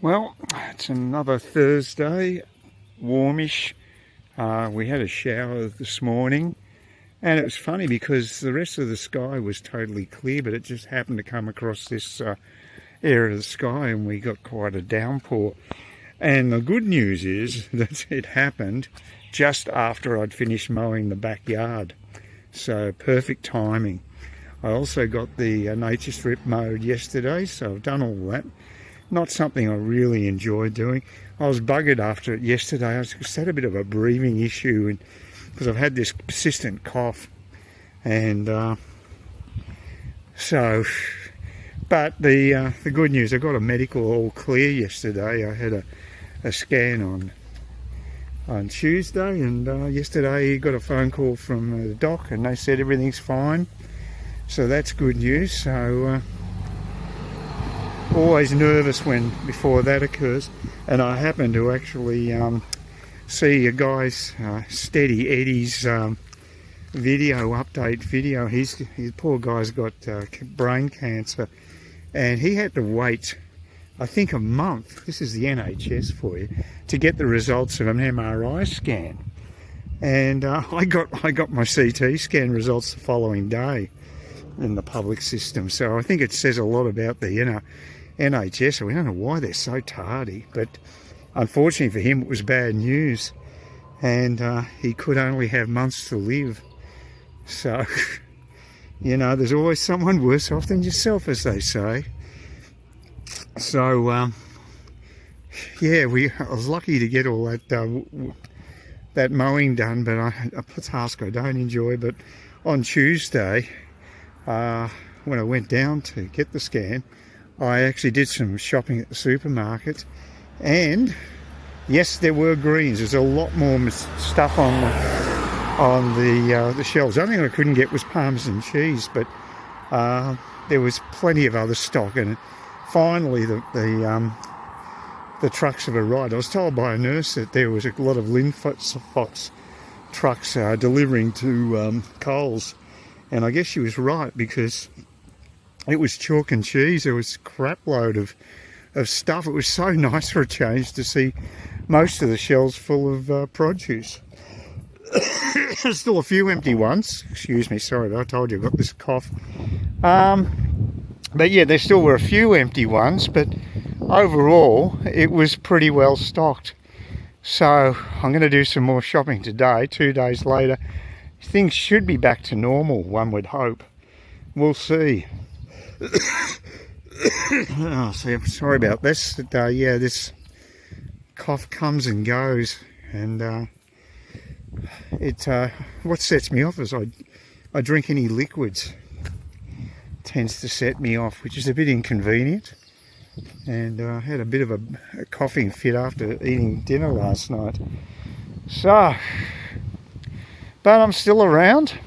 Well, it's another Thursday, warmish. We had a shower this morning, and it was funny because the rest of the sky was totally clear, but it just happened to come across this area of the sky and we got quite a downpour. And the good news is that it happened just after I'd finished mowing the backyard, so perfect timing. I also got the nature strip mowed yesterday, so I've done all that. Not something I really enjoy doing. I was buggered after it yesterday. I just had a bit of a breathing issue because I've had this persistent cough. And but the good news, I got a medical all clear yesterday. I had a scan on Tuesday, and yesterday I got a phone call from the doc and they said everything's fine. So that's good news. So always nervous before that occurs, and I happened to actually see a guy's Steady Eddie's update video. His poor guy's got brain cancer, and he had to wait, I think, a month. This is the NHS for you, to get the results of an MRI scan. And I got my CT scan results the following day in the public system. So I think it says a lot about the NHS. We don't know why they're so tardy, but unfortunately for him it was bad news, and he could only have months to live. So there's always someone worse off than yourself, as they say. So I was lucky to get all that mowing done, but a task I don't enjoy. But on Tuesday, when I went down to get the scan, I actually did some shopping at the supermarket, and yes, there were greens. There's a lot more stuff on the shelves. The only thing I couldn't get was parmesan cheese, but there was plenty of other stock. And finally, the trucks have arrived. I was told by a nurse that there was a lot of Linfox trucks delivering to Coles, and I guess she was right, because it was chalk and cheese. There was a crap load of stuff. It was so nice for a change to see most of the shelves full of produce. There's still a few empty ones. Excuse me, sorry, I told you I've got this cough. But yeah, there still were a few empty ones, but overall it was pretty well stocked. So I'm going to do some more shopping today. 2 days later, things should be back to normal, one would hope. We'll see. Oh, sorry about this. This cough comes and goes, and what sets me off is I drink any liquids. It tends to set me off, which is a bit inconvenient. And I had a bit of a coughing fit after eating dinner last night. So, but I'm still around,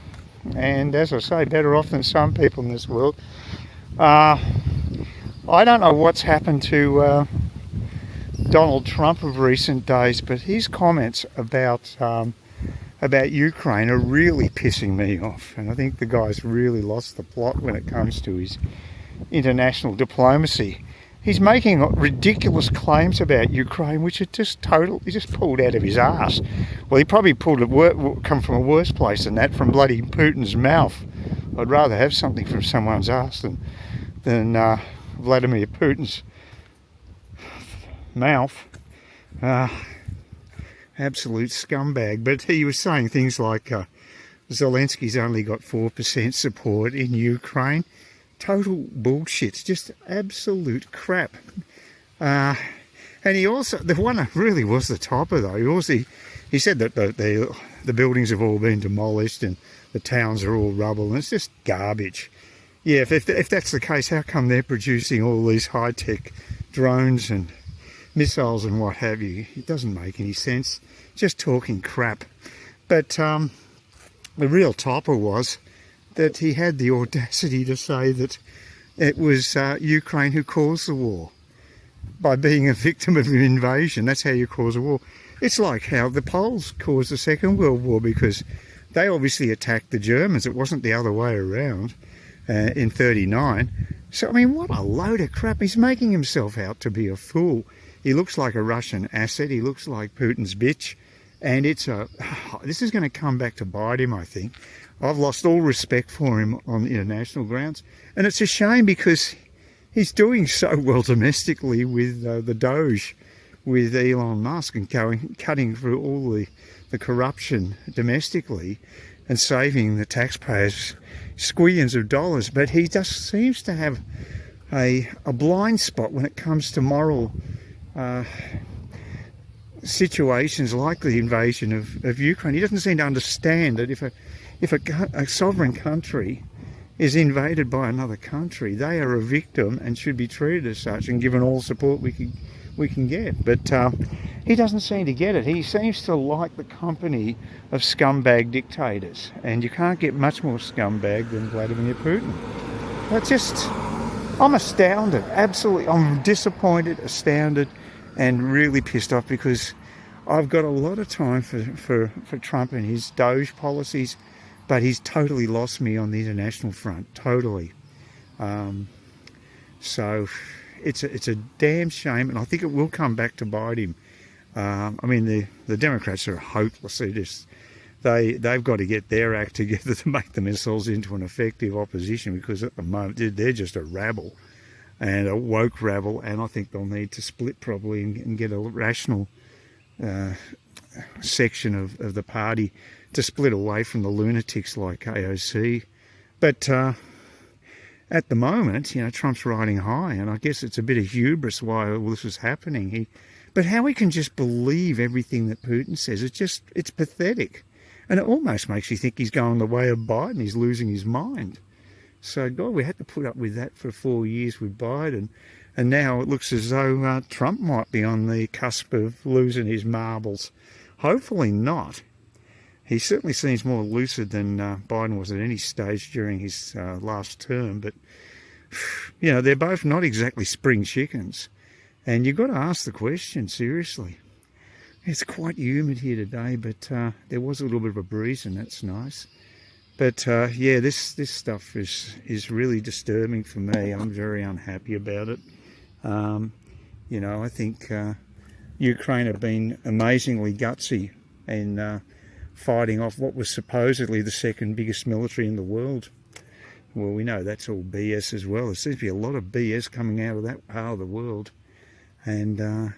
and as I say, better off than some people in this world. I don't know what's happened to Donald Trump of recent days, but his comments about Ukraine are really pissing me off, and I think the guy's really lost the plot when it comes to his international diplomacy. He's making ridiculous claims about Ukraine, which are just he just pulled out of his arse. Well, he probably come from a worse place than that, from bloody Putin's mouth. I'd rather have something from someone's arse than Vladimir Putin's mouth. Absolute scumbag. But he was saying things like Zelensky's only got 4% support in Ukraine. Total bullshit, just absolute crap. And he also, the one that really was the topper though, he said that the buildings have all been demolished and the towns are all rubble, and it's just garbage. Yeah, if that's the case, how come they're producing all these high-tech drones and missiles and what have you? It doesn't make any sense. Just talking crap. But the real topper was that he had the audacity to say that it was Ukraine who caused the war by being a victim of an invasion. That's how you cause a war. It's like how the Poles caused the Second World War, because they obviously attacked the Germans. It wasn't the other way around. in 39. So, I mean, what a load of crap. He's making himself out to be a fool. He looks like a Russian asset. He looks like Putin's bitch. And this is going to come back to bite him, I think. I've lost all respect for him on international grounds. And it's a shame because he's doing so well domestically with the Doge, with Elon Musk, and cutting through all the corruption domestically and saving the taxpayers squillions of dollars. But he just seems to have a blind spot when it comes to moral situations like the invasion of Ukraine. He doesn't seem to understand that if a sovereign country is invaded by another country, they are a victim and should be treated as such and given all support we can get. But he doesn't seem to get it. He seems to like the company of scumbag dictators, and you can't get much more scumbag than Vladimir Putin. I'm astounded, absolutely. I'm disappointed, astounded, and really pissed off because I've got a lot of time for Trump and his Doge policies, but he's totally lost me on the international front, totally. So it's a damn shame, and I think it will come back to bite him. I mean, the Democrats are hopeless. They've got to get their act together to make themselves into an effective opposition, because at the moment they're just a rabble, and a woke rabble, and I think they'll need to split probably and get a rational section of the party to split away from the lunatics like AOC. But at the moment, Trump's riding high, and I guess it's a bit of hubris why all this is happening. But how he can just believe everything that Putin says, it's pathetic. And it almost makes you think he's going the way of Biden. He's losing his mind. So, God, we had to put up with that for 4 years with Biden. And now it looks as though Trump might be on the cusp of losing his marbles. Hopefully not. He certainly seems more lucid than Biden was at any stage during his last term. But, they're both not exactly spring chickens. And you've got to ask the question, seriously. It's quite humid here today, but there was a little bit of a breeze, and that's nice. But yeah, this stuff is really disturbing for me. I'm very unhappy about it. I think Ukraine have been amazingly gutsy in fighting off what was supposedly the second biggest military in the world. Well, we know that's all BS as well. There seems to be a lot of BS coming out of that part of the world. And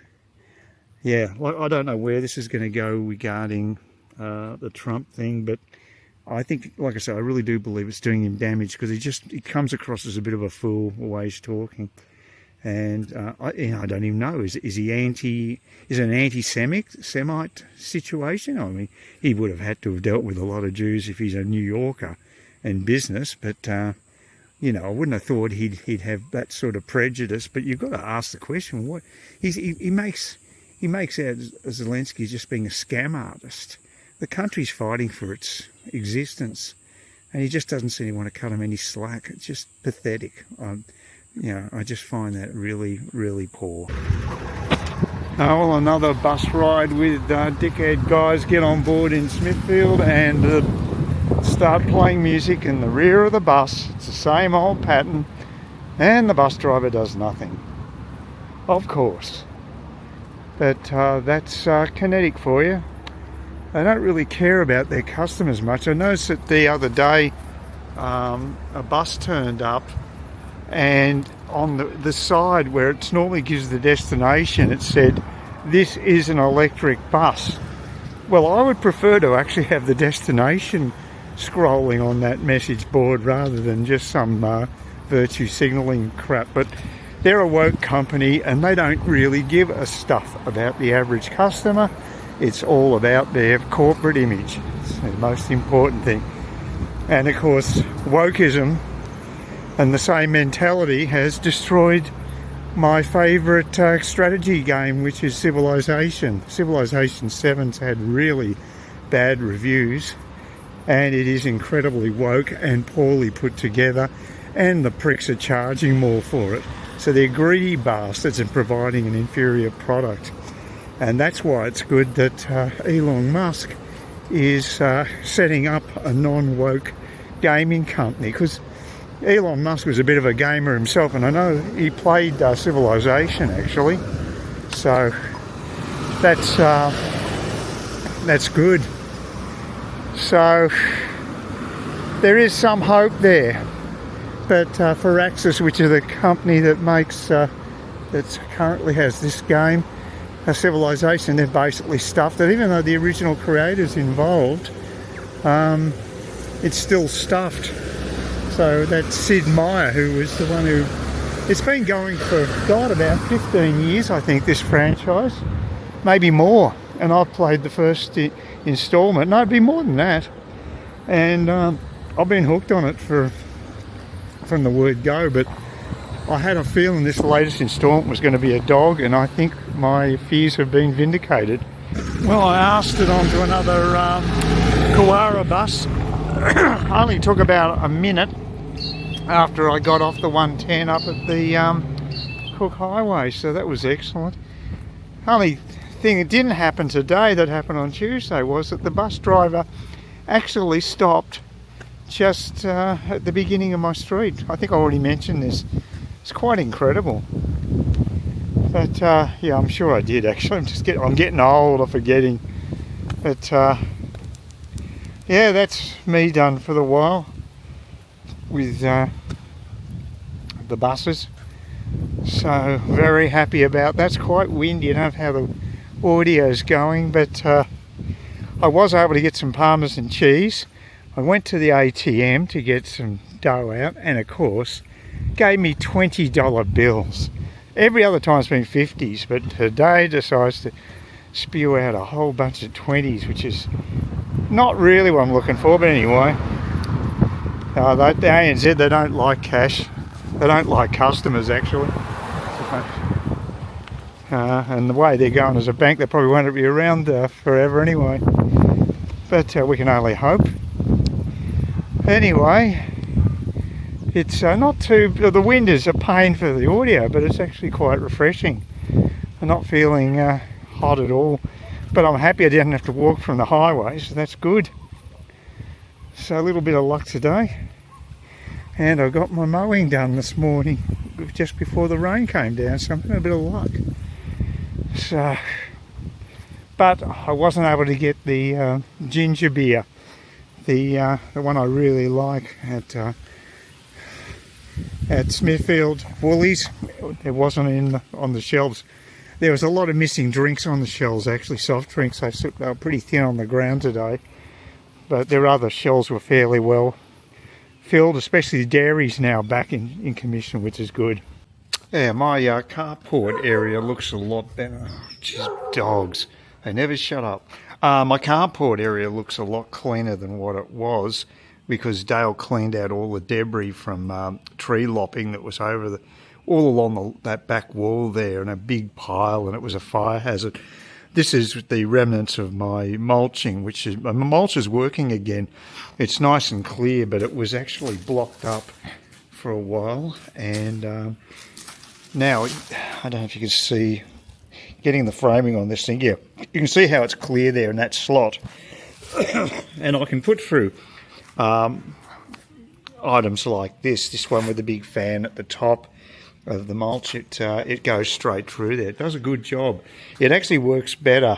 yeah, I don't know where this is going to go regarding the Trump thing, but I think, like I say, I really do believe it's doing him damage, because he comes across as a bit of a fool the way he's talking. And I don't even know, is it an anti-Semite situation? I mean, he would have had to have dealt with a lot of Jews if he's a New Yorker and business, but I wouldn't have thought he'd have that sort of prejudice. But you've got to ask the question: what he makes out Zelensky as just being a scam artist. The country's fighting for its existence, and he just doesn't seem to want to cut him any slack. It's just pathetic. I just find that really, really poor. Well, another bus ride with dickhead guys get on board in Smithfield and start playing music in the rear of the bus. It's the same old pattern, and the bus driver does nothing. Of course. But that's Kinetic for you. They don't really care about their customers much. I noticed that the other day a bus turned up, and on the side where it normally gives the destination, it said, "This is an electric bus." Well, I would prefer to actually have the destination scrolling on that message board rather than just some virtue signalling crap. But they're a woke company, and they don't really give a stuff about the average customer. It's all about their corporate image. It's the most important thing. And of course, wokeism and the same mentality has destroyed my favourite strategy game, which is Civilization. Civilization 7's had really bad reviews, and it is incredibly woke and poorly put together, and the pricks are charging more for it. So they're greedy bastards in providing an inferior product. And that's why it's good that Elon Musk is setting up a non-woke gaming company, because Elon Musk was a bit of a gamer himself, and I know he played Civilization actually, so that's good. So there is some hope there, but for Axis, which is the company that makes that currently has this game, Civilization, they've basically stuffed it. Even though the original creator's involved, it's still stuffed. So that's Sid Meier, who was the one who... It's been going for, God, about 15 years, I think, this franchise. Maybe more. And I've played the first instalment. No, it'd be more than that. And I've been hooked on it from the word go. But I had a feeling this latest instalment was going to be a dog, and I think my fears have been vindicated. Well, I asked it onto another Kawara bus. Only took about a minute after I got off the 110 up at the Cook Highway, so that was excellent. Only thing that didn't happen today that happened on Tuesday was that the bus driver actually stopped just at the beginning of my street. I think I already mentioned this. It's quite incredible. But yeah, I'm sure I did actually. I'm getting old, I'm forgetting. But yeah, that's me done for the while with the buses. So very happy about that. It's quite windy. I don't know how the audio's going, but I was able to get some parmesan cheese. I went to the ATM to get some dough out, and of course gave me $20 bills. Every other time it's been 50s, but today decides to spew out a whole bunch of 20s, which is not really what I'm looking for, but anyway. The ANZ, they don't like cash. They don't like customers, actually. And the way they're going as a bank, they probably won't be around forever anyway. But we can only hope. Anyway, it's not too... The wind is a pain for the audio, but it's actually quite refreshing. I'm not feeling hot at all. But I'm happy I didn't have to walk from the highway, so that's good. So a little bit of luck today. And I got my mowing done this morning, just before the rain came down, so I'm having a bit of luck. So, but I wasn't able to get the ginger beer, the one I really like at Smithfield Woolies. It wasn't on the shelves. There was a lot of missing drinks on the shelves, actually, soft drinks. They were pretty thin on the ground today, but their other shelves were fairly well filled, especially the dairy's now back in commission, which is good. Yeah, my carport area looks a lot better. Jeez, dogs, they never shut up. My carport area looks a lot cleaner than what it was, because Dale cleaned out all the debris from tree lopping that was over all along that back wall there, in a big pile, and it was a fire hazard. This is the remnants of my mulching, which is... My mulch is working again. It's nice and clear, but it was actually blocked up for a while. And now, I don't know if you can see, getting the framing on this thing. Yeah, you can see how it's clear there in that slot. And I can put through items like this one with the big fan at the top of the mulch. It goes straight through there. It does a good job. It actually works better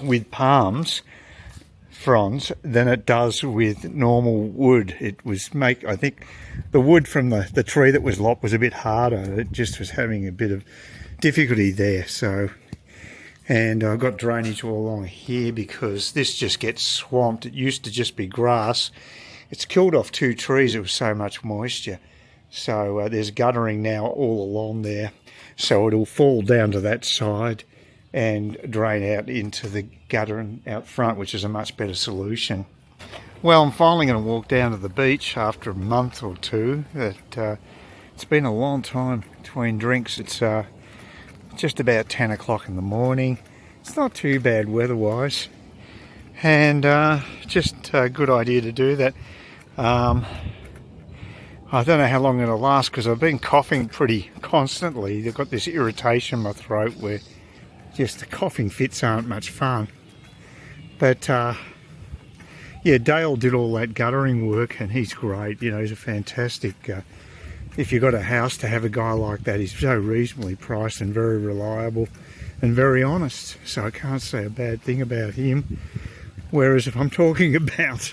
with palms fronds than it does with normal wood. I think the wood from the tree that was lopped was a bit harder. It just was having a bit of difficulty there. So, and I've got drainage all along here because this just gets swamped. It used to just be grass. It's killed off 2 trees. It was so much moisture. So there's guttering now all along there, so it'll fall down to that side and drain out into the gutter and out front, which is a much better solution. Well, I'm finally going to walk down to the beach after a month or two. It's been a long time between drinks. It's just about 10 o'clock in the morning. It's not too bad weather-wise, and just a good idea to do that. I don't know how long it'll last, because I've been coughing pretty constantly. I've got this irritation in my throat where just the coughing fits aren't much fun. But yeah, Dale did all that guttering work, and he's great. You know, he's a fantastic. If you've got a house, to have a guy like that, he's so reasonably priced and very reliable and very honest. So I can't say a bad thing about him. Whereas if I'm talking about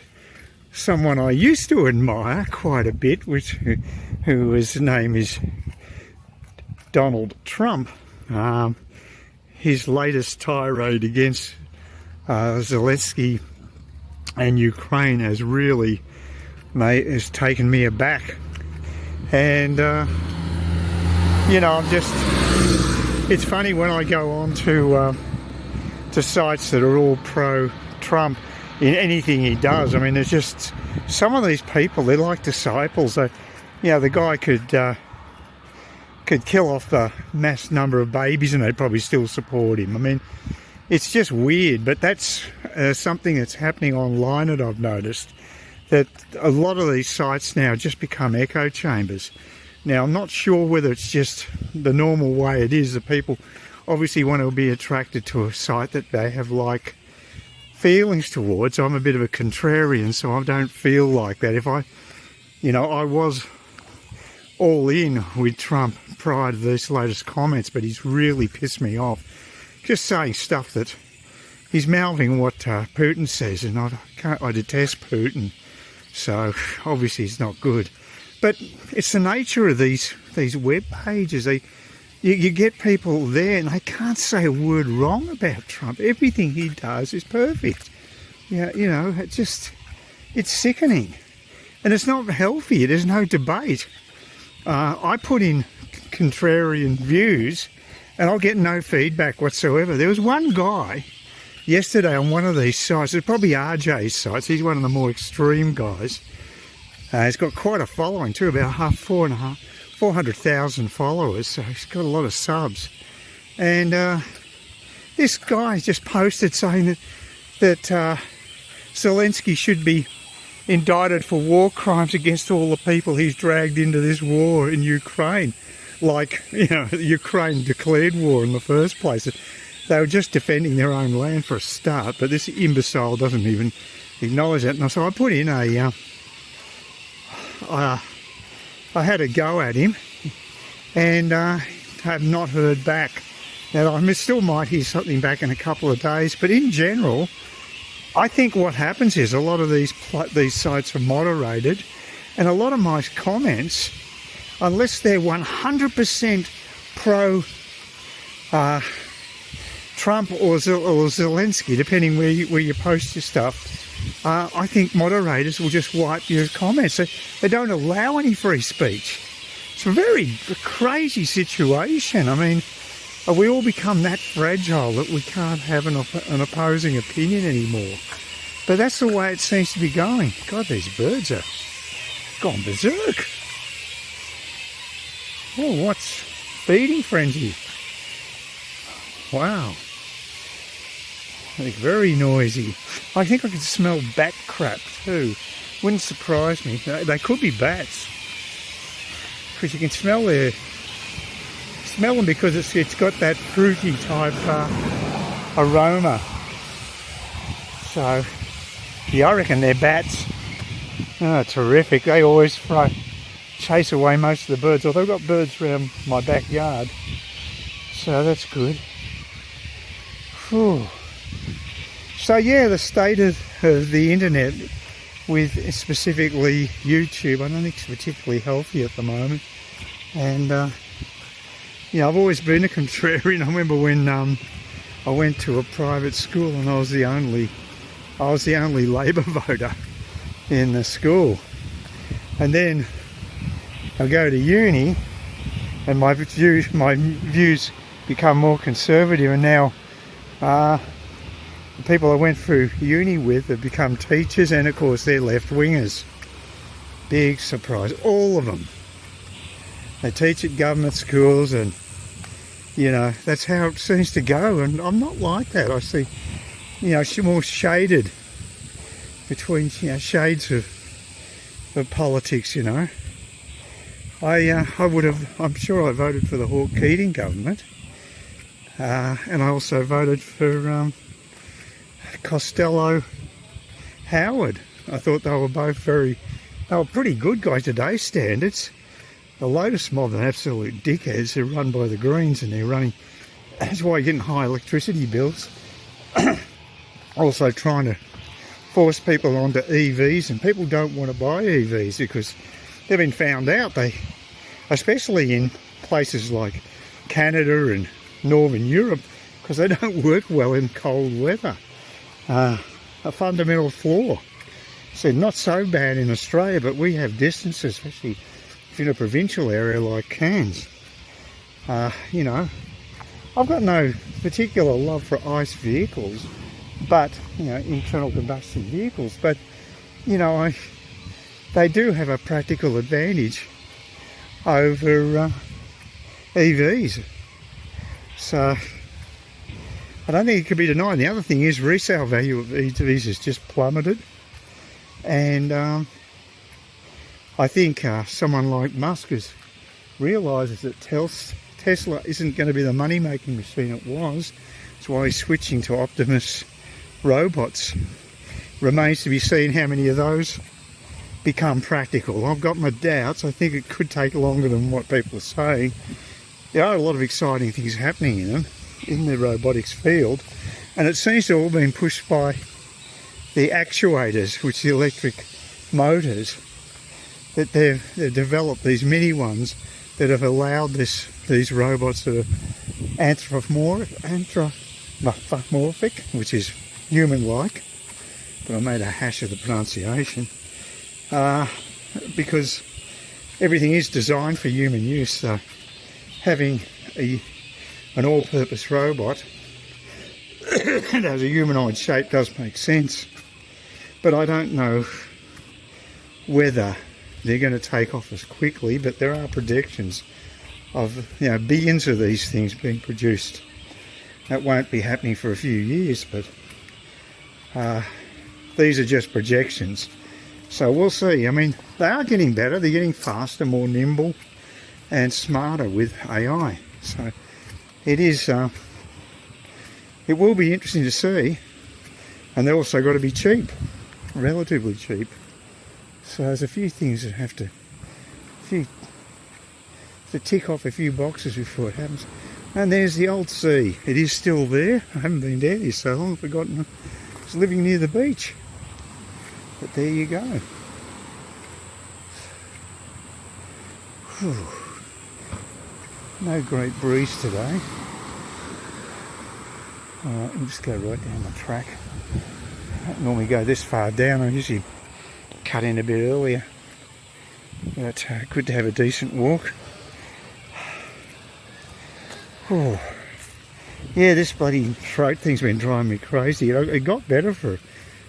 someone I used to admire quite a bit, who his name is Donald Trump, his latest tirade against Zelensky and Ukraine has really has taken me aback. And you know, it's funny when I go on to sites that are all pro-Trump in anything he does. I mean, there's just some of these people, they're like disciples. You know, the guy could kill off a mass number of babies and they'd probably still support him. I mean, it's just weird, but that's something that's happening online that I've noticed, that a lot of these sites now just become echo chambers. Now, I'm not sure whether it's just the normal way it is, that people obviously want to be attracted to a site that they have like feelings towards. I'm a bit of a contrarian, so I don't feel like that. If I was all in with Trump prior to these latest comments, but he's really pissed me off. Just saying stuff that he's mouthing what Putin says, and I detest Putin, so obviously it's not good. But it's the nature of these web pages. You get people there and they can't say a word wrong about Trump. Everything he does is perfect. Yeah, you know, it's sickening, and it's not healthy. There's no debate. I put in contrarian views and I'll get no feedback whatsoever. There was one guy yesterday on one of these sites, it's probably RJ's sites, he's one of the more extreme guys. He's got quite a following too, about 400,000 followers, so he's got a lot of subs. And this guy just posted saying that Zelensky should be indicted for war crimes against all the people he's dragged into this war in Ukraine. Like, you know, Ukraine declared war in the first place. They were just defending their own land for a start, but this imbecile doesn't even acknowledge that. And so I put in I had a go at him, and have not heard back. Now, I still might hear something back in a couple of days, but in general, I think what happens is a lot of these sites are moderated, and a lot of my comments, unless they're 100% pro Trump or Zelensky, depending where you post your stuff, I think moderators will just wipe your comments. They don't allow any free speech. It's a very crazy situation. I mean, have we all become that fragile that we can't have an opposing opinion anymore? But that's the way it seems to be going. God, these birds are gone berserk. Oh, what's feeding frenzy? Wow. They're very noisy. I think I can smell bat crap too. Wouldn't surprise me. They could be bats, because you can smell them because it's got that fruity type aroma. So yeah, I reckon they're bats. Oh, terrific. They always chase away most of the birds. Although I've got birds around my backyard, so that's good. Whew. So yeah, the state of the internet, with specifically YouTube, I don't think it's particularly healthy at the moment. And yeah, I've always been a contrarian. I remember when I went to a private school and I was the only Labor voter in the school. And then I go to uni and my views become more conservative, and now the people I went through uni with have become teachers, and of course they're left-wingers. Big surprise, all of them. They teach at government schools, and you know, that's how it seems to go, and I'm not like that. I see, you know, more shaded between, you know, shades of politics, you know. I'm sure I voted for the Hawke Keating government, and I also voted for Costello Howard. I thought they were both they were pretty good by today's standards. The Lotus mob are absolute dickheads. They're run by the Greens and they're running, that's why you're getting high electricity bills. Also trying to force people onto EVs, and people don't want to buy EVs because they've been found out, especially in places like Canada and Northern Europe, because they don't work well in cold weather. A fundamental flaw. So not so bad in Australia, but we have distances, especially if you're in a provincial area like Cairns. You know, I've got no particular love for ICE vehicles, but, you know, internal combustion vehicles, but, you know, they do have a practical advantage over EVs. So I don't think it can be denied. The other thing is resale value of EVs has just plummeted, and I think someone like Musk realises that Tesla isn't going to be the money-making machine it was. That's why he's switching to Optimus robots. Remains to be seen how many of those become practical. I've got my doubts. I think it could take longer than what people are saying. There are a lot of exciting things happening in them, in the robotics field, and it seems to have all been pushed by the actuators, which are the electric motors, that they've developed these mini ones that have allowed these robots that are anthropomorphic, which is human-like, but I made a hash of the pronunciation, because everything is designed for human use. So having an all-purpose robot that has a humanoid shape does make sense, but I don't know whether they're going to take off as quickly. But there are predictions of, you know, billions of these things being produced. That won't be happening for a few years, but these are just projections. So we'll see. I mean, they are getting better. They're getting faster, more nimble and smarter with AI. So it is, it will be interesting to see. And they're also got to be cheap, relatively cheap. So there's a few things that have to tick off a few boxes before it happens. And there's the old sea. It is still there. I haven't been down here so long, I've forgotten I was living near the beach. But there you go. Whew. No great breeze today. Alright, I'll just go right down the track. I don't normally go this far down. I usually cut in a bit earlier. But good to have a decent walk. Oh. Yeah, this bloody throat thing's been driving me crazy. It got better for a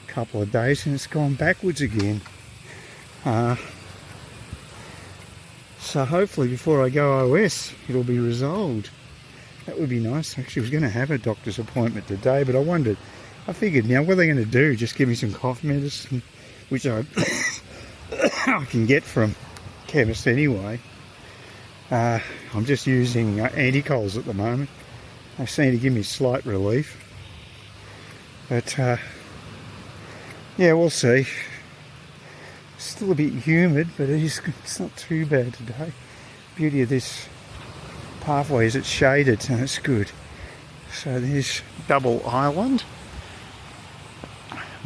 couple of days and it's gone backwards again. So hopefully before I go OS it'll be resolved. That would be nice. Actually I was going to have a doctor's appointment today, but I figured, now what are they going to do? Just give me some cough medicine, which I can get from chemist anyway. I'm just using anticols at the moment. They seem to give me slight relief. But yeah, we'll see. Still a bit humid, but it's not too bad today. Beauty of this pathway is it's shaded, so that's good. So there's Double Island,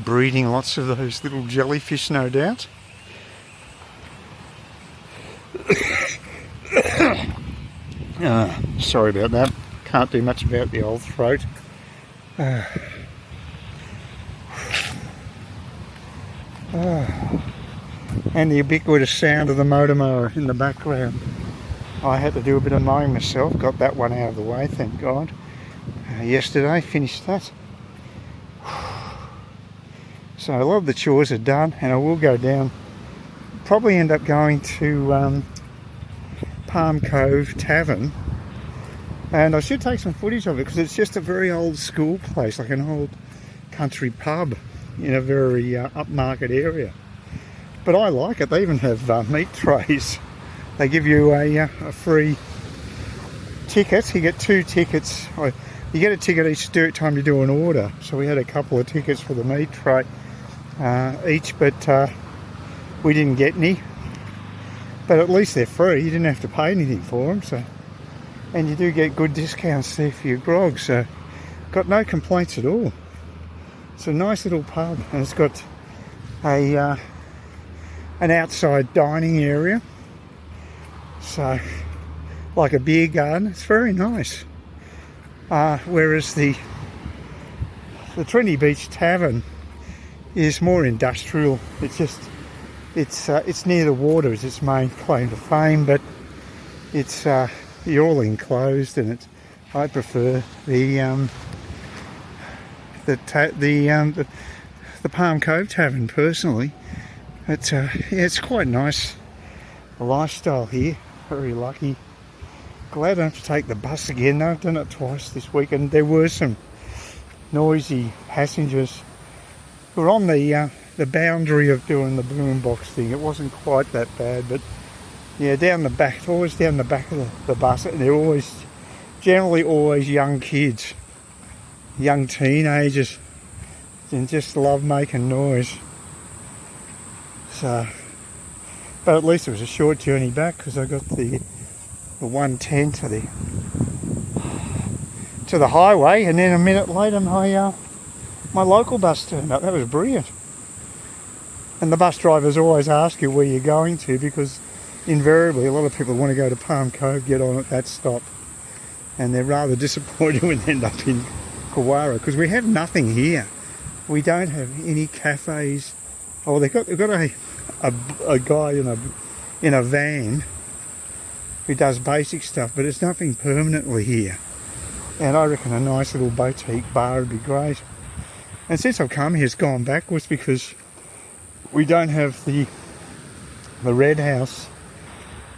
breeding lots of those little jellyfish, no doubt. Sorry about that. Can't do much about the old throat. And the ubiquitous sound of the motor mower in the background. I had to do a bit of mowing myself, got that one out of the way, thank God. Yesterday, finished that. So a lot of the chores are done, and I will go down, probably end up going to Palm Cove Tavern, and I should take some footage of it because it's just a very old school place, like an old country pub in a very upmarket area. But I like it. They even have meat trays. They give you a free ticket. You get 2 tickets. You get a ticket each time you do an order. So we had a couple of tickets for the meat tray. each, but we didn't get any. But at least they're free. You didn't have to pay anything for them. So, and you do get good discounts there for your grog. So, got no complaints at all. It's a nice little pub, and it's got a an outside dining area. So, like a beer garden. It's very nice. Whereas the Trinity Beach Tavern is more industrial. It's near the water is its main claim to fame, but it's you're all enclosed, and I prefer the Palm Cove Tavern personally. It's quite nice lifestyle here. Very lucky. Glad I don't have to take the bus again. I've done it twice this week, and there were some noisy passengers who were on the boundary of doing the boombox thing. It wasn't quite that bad, but yeah, down the back, always down the back of the bus, and they're generally always young kids, young teenagers, and just love making noise. So, but at least it was a short journey back, because I got the 110 to the highway, and then a minute later my local bus turned up. That was brilliant. And the bus drivers always ask you where you're going to, because invariably a lot of people want to go to Palm Cove, get on at that stop, and they're rather disappointed when they end up in Kawara, because we have nothing here. We don't have any cafes. Oh, they've got a guy in a van who does basic stuff, but it's nothing permanently here. And I reckon a nice little boutique bar would be great. And since I've come here, it's gone backwards, because we don't have the Red House.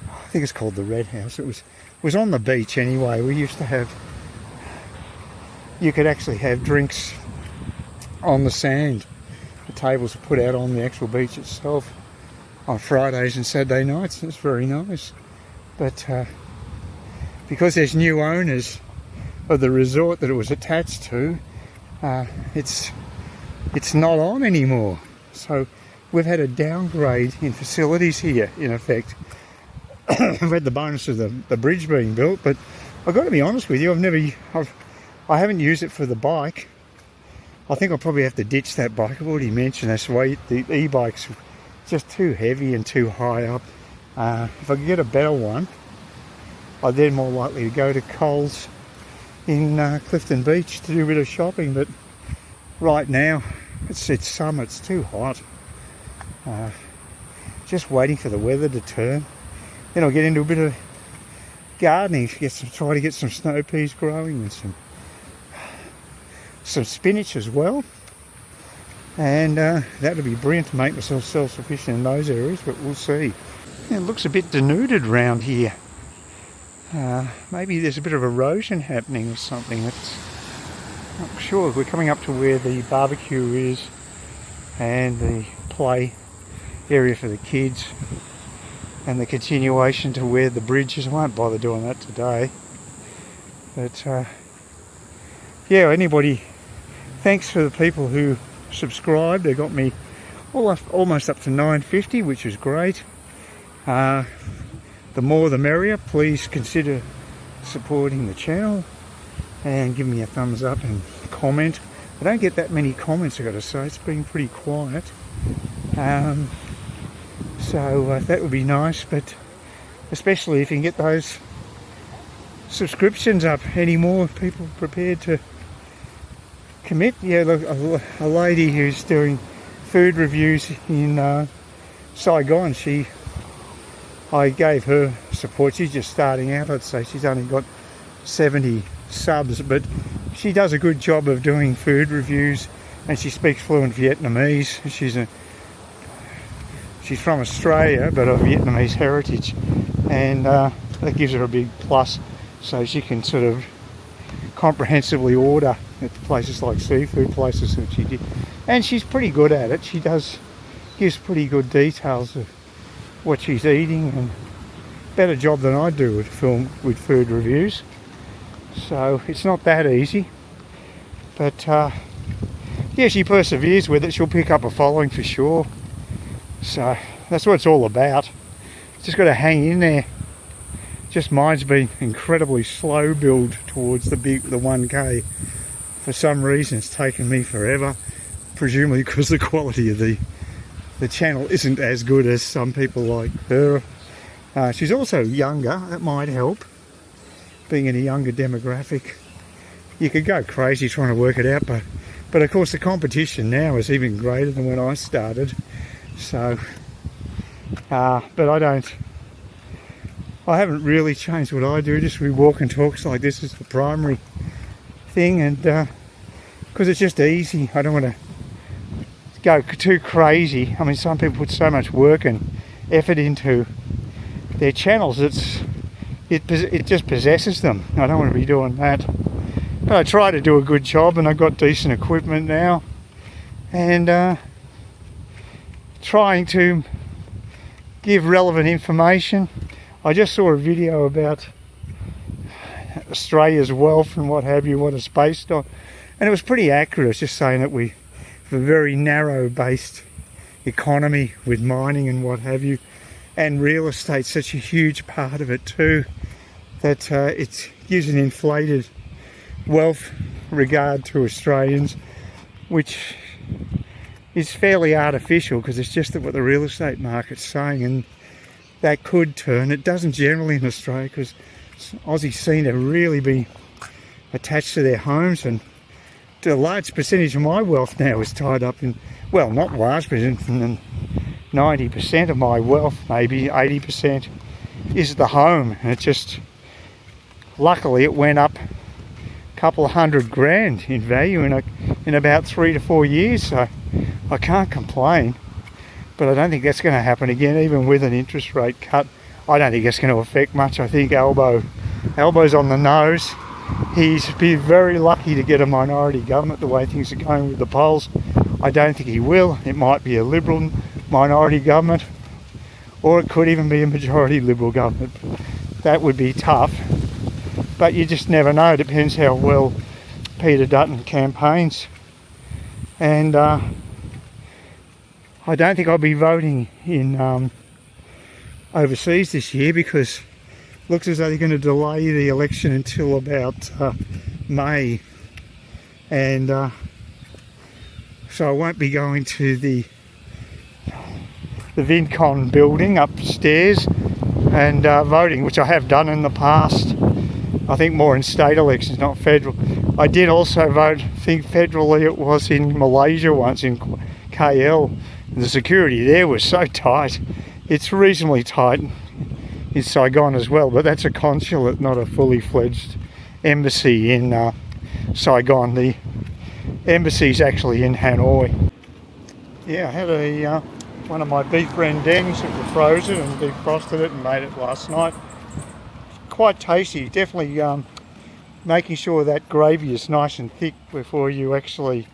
I think it's called the Red House. It was on the beach anyway. We used to have, you could actually have drinks on the sand. The tables are put out on the actual beach itself on Fridays and Saturday nights. It's very nice. But because there's new owners of the resort that it was attached to, it's not on anymore. So we've had a downgrade in facilities here, in effect. We've had the bonus of the bridge being built, but I've got to be honest with you, I haven't used it for the bike. I think I'll probably have to ditch that bike. I've already mentioned this way. The e-bike's just too heavy and too high up. If I could get a better one, I'd then more likely to go to Coles in Clifton Beach to do a bit of shopping. But right now, it's summer, it's too hot. Just waiting for the weather to turn. Then I'll get into a bit of gardening, try to get some snow peas growing, and some spinach as well. And that would be brilliant to make myself self-sufficient in those areas, but we'll see. It looks a bit denuded round here. Maybe there's a bit of erosion happening or something. It's not sure. We're coming up to where the barbecue is and the play area for the kids, and the continuation to where the bridge is. I won't bother doing that today. But yeah, anybody, thanks for the people who subscribed. They got me almost up to 950, which is great. The more the merrier. Please consider supporting the channel and give me a thumbs up and comment. I don't get that many comments, I've got to say. It's been pretty quiet. So that would be nice, but especially if you can get those subscriptions up. Any more people prepared to commit? Yeah, look, a lady who's doing food reviews in Saigon, I gave her support. She's just starting out. I'd say she's only got 70 subs, but she does a good job of doing food reviews, and she speaks fluent Vietnamese. She's from Australia, but of Vietnamese heritage, and that gives her a big plus, so she can sort of comprehensively order at places like seafood places that she did. And she's pretty good at it. She gives pretty good details of what she's eating, and better job than I do with food reviews. So it's not that easy, but yeah, she perseveres with it, she'll pick up a following for sure. So that's what it's all about. Just got to hang in there. Just mine's been incredibly slow build towards the 1K. For some reason it's taken me forever, presumably because the quality of the channel isn't as good as some people like her. She's also younger, that might help. Being in a younger demographic, you could go crazy trying to work it out, but of course the competition now is even greater than when I started. So, but I haven't really changed what I do. Just we walk and talks like this is the primary thing, and because it's just easy. I don't want to go too crazy. I mean, some people put so much work and effort into their channels, it just possesses them. I don't want to be doing that. But I try to do a good job, and I've got decent equipment now, and trying to give relevant information. I just saw a video about Australia's wealth and what have you, what it's based on, and it was pretty accurate. It's just saying that we have a very narrow based economy with mining and what have you, and real estate's such a huge part of it too, that it gives an inflated wealth regard to Australians, which is fairly artificial because it's just what the real estate market's saying, and that could turn. It doesn't generally in Australia because Aussies seem to really be attached to their homes, and a large percentage of my wealth now is tied up in, well, not large percentage, 90% of my wealth, maybe 80%, is the home. And it just, luckily it went up a couple of $100,000 in value in about 3 to 4 years, so I can't complain. But I don't think that's going to happen again, even with an interest rate cut. I don't think it's going to affect much. I think Albo's on the nose. He's been very lucky to get a minority government the way things are going with the polls. I don't think he will. It might be a Liberal minority government, or it could even be a majority Liberal government. That would be tough, but you just never know. It depends how well Peter Dutton campaigns. And I don't think I'll be voting in overseas this year, because it looks as though they're going to delay the election until about May, and so I won't be going to the VinCon building upstairs and voting, which I have done in the past. I think more in state elections, not federal. I did also vote, I think federally it was in Malaysia once, in KL. The security there was so tight. It's reasonably tight in Saigon as well, but that's a consulate, not a fully fledged embassy in Saigon. The embassy's actually in Hanoi. Yeah, I had one of my beef rendengs that were frozen and defrosted it and made it last night. Quite tasty. Definitely making sure that gravy is nice and thick before you actually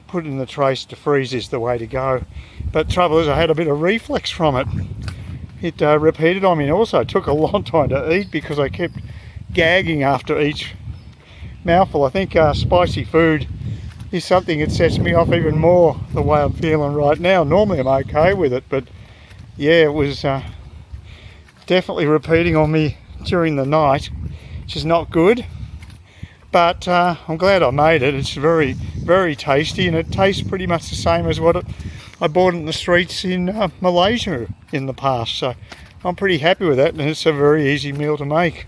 put it in the trays to freeze is the way to go. But trouble is, I had a bit of reflex from it. It repeated on me, and also it took a long time to eat because I kept gagging after each mouthful. I think spicy food is something that sets me off even more the way I'm feeling right now. Normally I'm okay with it, but yeah, it was definitely repeating on me during the night, which is not good. But I'm glad I made it. It's very, very tasty, and it tastes pretty much the same as what I bought in the streets in Malaysia in the past. So I'm pretty happy with that, and it's a very easy meal to make.